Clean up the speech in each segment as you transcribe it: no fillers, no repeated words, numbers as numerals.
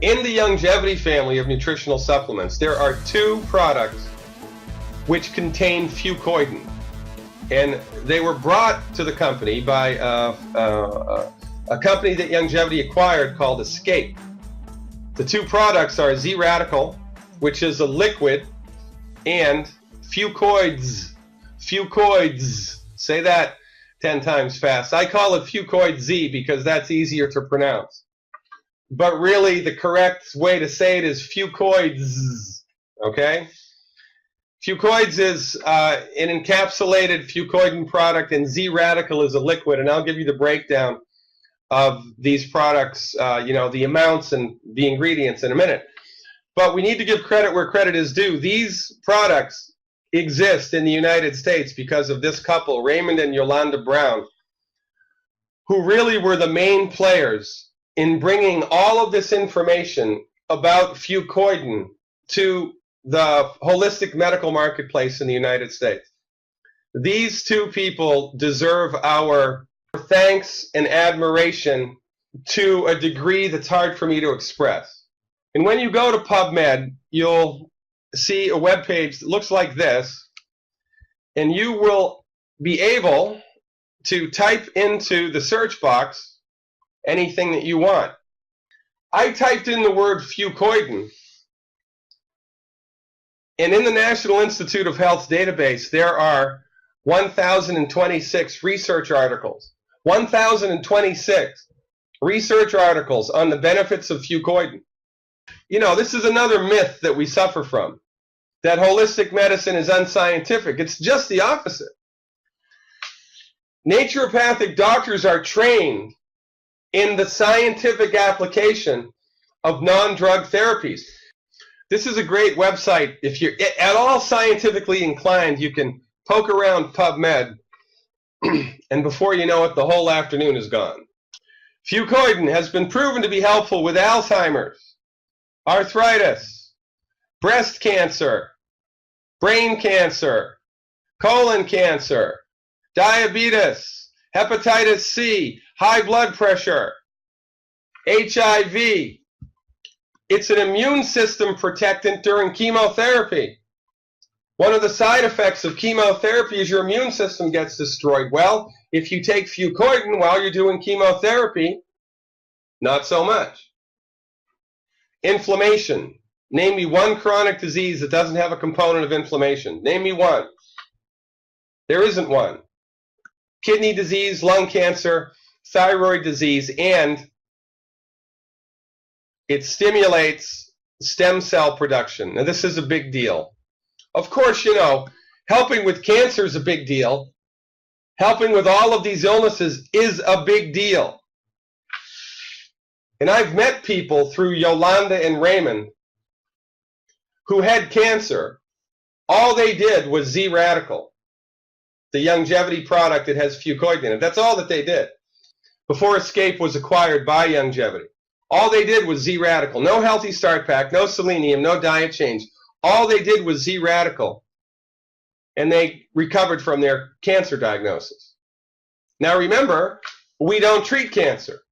In the longevity family of nutritional supplements, there are two products which contain Fucoidan. And they were brought to the company by a company that longevity acquired called Escape. The two products are ZRadical, which is a liquid, and Fucoids. Fucoids. Say that 10 times fast. I call it Fucoid Z because that's easier to pronounce. But really, the correct way to say it is Fucoids. Okay? Fucoids is an encapsulated Fucoidan product, and ZRadical is a liquid. And I'll give you the breakdown of these products, the amounts and the ingredients in a minute. But we need to give credit where credit is due. These products exist in the United States because of this couple, Raymond and Yolanda Brown, who really were the main players in bringing all of this information about Fucoidan to the holistic medical marketplace in the United States. These two people deserve our thanks and admiration to a degree that's hard for me to express. And when you go to PubMed, you'll see a web page that looks like this, and you will be able to type into the search box anything that you want. I typed in the word Fucoidan, and in the National Institute of Health's database, there are 1,026 research articles. 1,026 research articles on the benefits of Fucoidan. You know, this is another myth that we suffer from, that holistic medicine is unscientific. It's just the opposite. Naturopathic doctors are trained in the scientific application of non-drug therapies. This is a great website. If you're at all scientifically inclined, you can poke around PubMed, and before you know it, the whole afternoon is gone. Fucoidan has been proven to be helpful with Alzheimer's, arthritis, breast cancer, brain cancer, colon cancer, diabetes, hepatitis C, high blood pressure, HIV. It's an immune system protectant during chemotherapy. One of the side effects of chemotherapy is your immune system gets destroyed. Well, if you take Fucoidan while you're doing chemotherapy, not so much. Inflammation. Name me one chronic disease that doesn't have a component of inflammation. Name me one. There isn't one. Kidney disease, lung cancer, thyroid disease, and it stimulates stem cell production. Now, this is a big deal. Of course, you know, helping with cancer is a big deal. Helping with all of these illnesses is a big deal. And I've met people through Yolanda and Raymond who had cancer. All they did was ZRadical, the longevity product that has Fucoidan in it. That's all that they did. Before Escape was acquired by longevity, all they did was ZRadical. No Healthy Start Pack, no selenium, no diet change. All they did was ZRadical, and they recovered from their cancer diagnosis. Now remember, we don't treat cancer,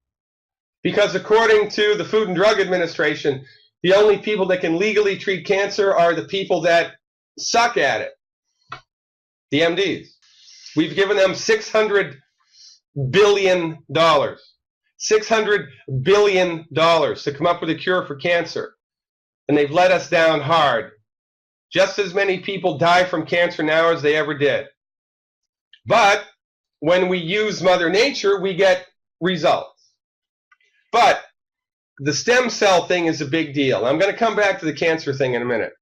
because according to the Food and Drug Administration, the only people that can legally treat cancer are the people that suck at it, the MDs. We've given them $600 billion. $600 billion to come up with a cure for cancer. And they've let us down hard. Just as many people die from cancer now as they ever did. But when we use Mother Nature, we get results. But the stem cell thing is a big deal. I'm going to come back to the cancer thing in a minute.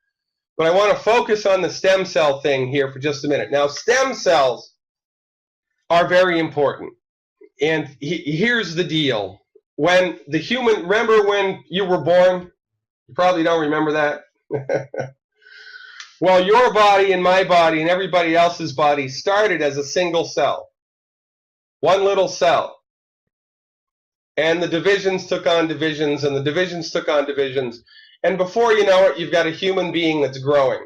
But I want to focus on the stem cell thing here for just a minute. Now, stem cells are very important. And here's the deal. When the human, remember when you were born? You probably don't remember that. Well, your body and my body and everybody else's body started as a single cell. One little cell. And the divisions took on divisions, and the divisions took on divisions. And before you know it, you've got a human being that's growing.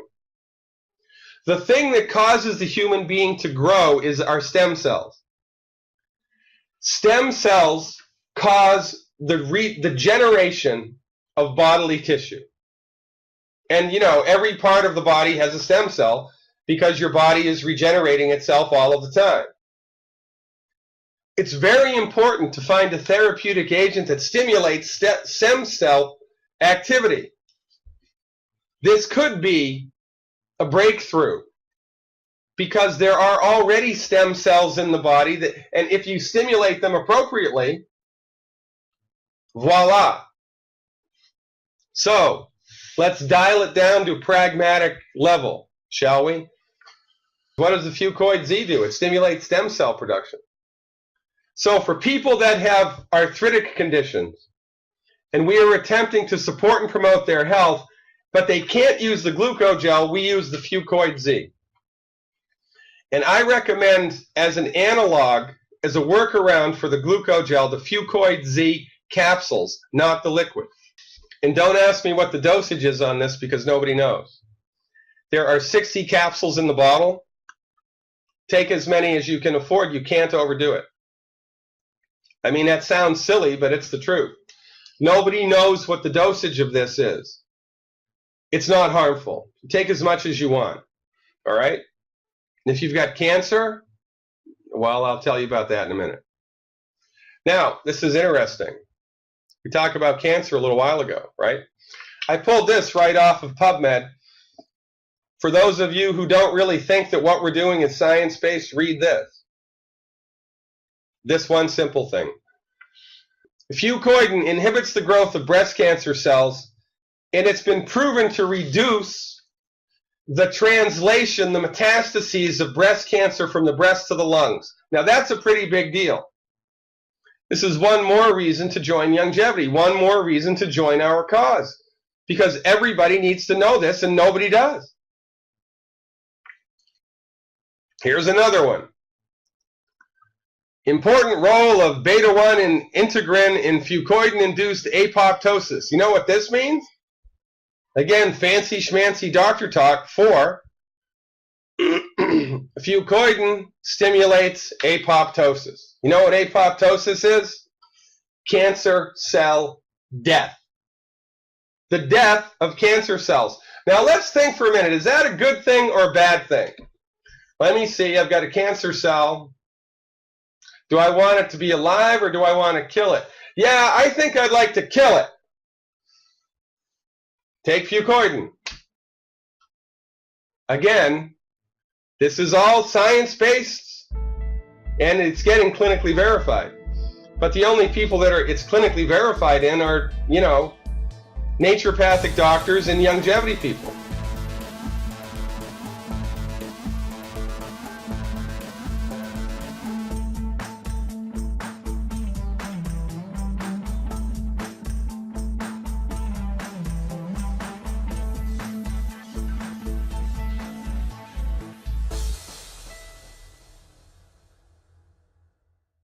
The thing that causes the human being to grow is our stem cells. Stem cells cause the generation of bodily tissue. And you know, every part of the body has a stem cell because your body is regenerating itself all of the time. It's very important to find a therapeutic agent that stimulates stem cell activity. This could be a breakthrough because there are already stem cells in the body that, and if you stimulate them appropriately, voila. So let's dial it down to a pragmatic level, shall we? What does the Fucoid Z do? It stimulates stem cell production. So for people that have arthritic conditions, and we are attempting to support and promote their health, but they can't use the glucogel, we use the Fucoid Z. And I recommend as an analog, as a workaround for the glucogel, the Fucoid Z capsules, not the liquid. And don't ask me what the dosage is on this because nobody knows. There are 60 capsules in the bottle. Take as many as you can afford. You can't overdo it. I mean, that sounds silly, but it's the truth. Nobody knows what the dosage of this is. It's not harmful. Take as much as you want. All right? And if you've got cancer, well, I'll tell you about that in a minute. Now, this is interesting. We talked about cancer a little while ago, right? I pulled this right off of PubMed. For those of you who don't really think that what we're doing is science-based, read this. This one simple thing. Fucoidan inhibits the growth of breast cancer cells, and it's been proven to reduce the translation, the metastases of breast cancer from the breast to the lungs. Now, that's a pretty big deal. This is one more reason to join Longevity, one more reason to join our cause, because everybody needs to know this, and nobody does. Here's another one. Important role of beta-1 and integrin in Fucoidan-induced apoptosis. You know what this means? Again, fancy schmancy doctor talk for Fucoidan stimulates apoptosis. You know what apoptosis is? Cancer cell death. The death of cancer cells. Now let's think for a minute. Is that a good thing or a bad thing? Let me see. I've got a cancer cell. Do I want it to be alive or do I want to kill it? Yeah, I think I'd like to kill it. Take Fucoidan. Again, this is all science-based and it's getting clinically verified. But the only people that it's clinically verified in are, you know, naturopathic doctors and longevity people.